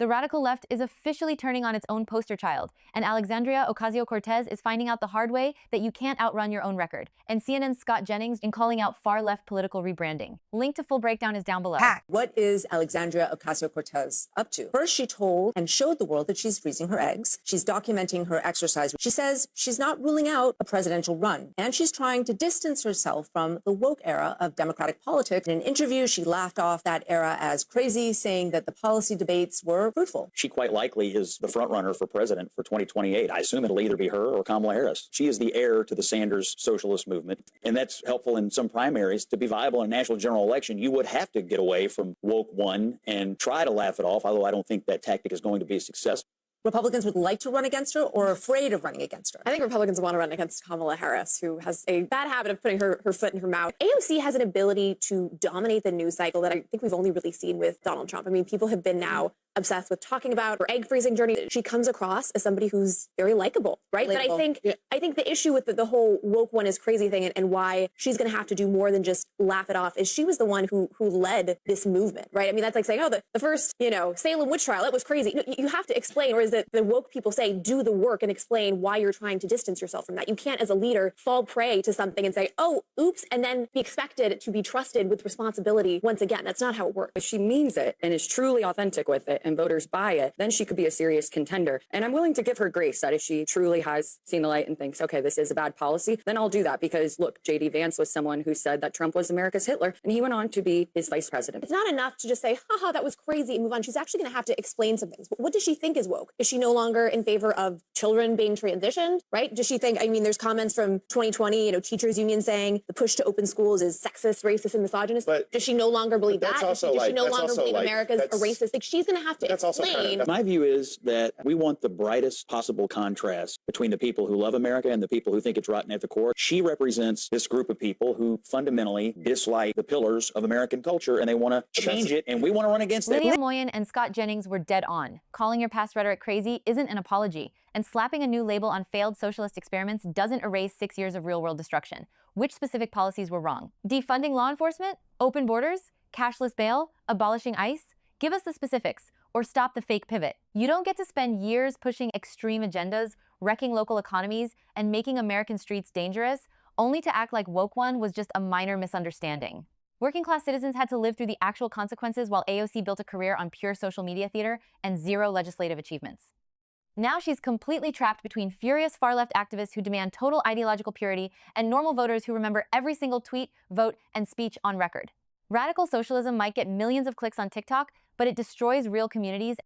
The radical left is officially turning on its own poster child, and Alexandria Ocasio-Cortez is finding out the hard way that you can't outrun your own record, and CNN's Scott Jennings in calling out far-left political rebranding. Link to full breakdown is down below. What is Alexandria Ocasio-Cortez up to? First, she told and showed the world that she's freezing her eggs. She's documenting her exercise. She says she's not ruling out a presidential run, and she's trying to distance herself from the woke era of Democratic politics. In an interview, she laughed off that era as crazy, saying that the policy debates were fruitful. She quite likely is the front runner for president for 2028. I assume it'll either be her or Kamala Harris. She is the heir to the Sanders socialist movement, and that's helpful in some primaries. To be viable in a national general election, you would have to get away from woke one and try to laugh it off, although I don't think that tactic is going to be successful. Republicans would like to run against her or are afraid of running against her? I think Republicans want to run against Kamala Harris, who has a bad habit of putting her foot in her mouth. AOC has an ability to dominate the news cycle that I think we've only really seen with Donald Trump. I mean, people have been now obsessed with talking about her egg freezing journey. She comes across as somebody who's very likable, right? But I think the issue with the whole woke one is crazy thing and why she's going to have to do more than just laugh it off is she was the one who led this movement, right? I mean, that's like saying, oh, the first, Salem witch trial, that was crazy. No, you have to explain, or is it the woke people say, do the work and explain why you're trying to distance yourself from that. You can't, as a leader, fall prey to something and say, oh, oops, and then be expected to be trusted with responsibility once again. That's not how it works. If she means it and is truly authentic with it and voters buy it, then she could be a serious contender. And I'm willing to give her grace that if she truly has seen the light and thinks, okay, this is a bad policy, then I'll do that. Because look, J.D. Vance was someone who said that Trump was America's Hitler, and he went on to be his vice president. It's not enough to just say, haha, that was crazy, and move on. She's actually going to have to explain some things. What does she think is woke? Is she no longer in favor of children being transitioned, right? Does she think, I mean, there's comments from 2020, teachers union saying the push to open schools is sexist, racist, and misogynist. But does she no longer believe that? Does she no longer believe America's a racist? Like, she's going to have to explain. My view is that we want the brightest possible contrast between the people who love America and the people who think it's rotten at the core. She represents this group of people who fundamentally dislike the pillars of American culture, and they want to change it, and we want to run against that. Lydia Moynihan and Scott Jennings were dead on. Calling your past rhetoric crazy isn't an apology, and slapping a new label on failed socialist experiments doesn't erase 6 years of real-world destruction. Which specific policies were wrong? Defunding law enforcement? Open borders? Cashless bail? Abolishing ICE? Give us the specifics, or stop the fake pivot. You don't get to spend years pushing extreme agendas, wrecking local economies, and making American streets dangerous, only to act like woke one was just a minor misunderstanding. Working class citizens had to live through the actual consequences while AOC built a career on pure social media theater and zero legislative achievements. Now she's completely trapped between furious far-left activists who demand total ideological purity and normal voters who remember every single tweet, vote, and speech on record. Radical socialism might get millions of clicks on TikTok, but it destroys real communities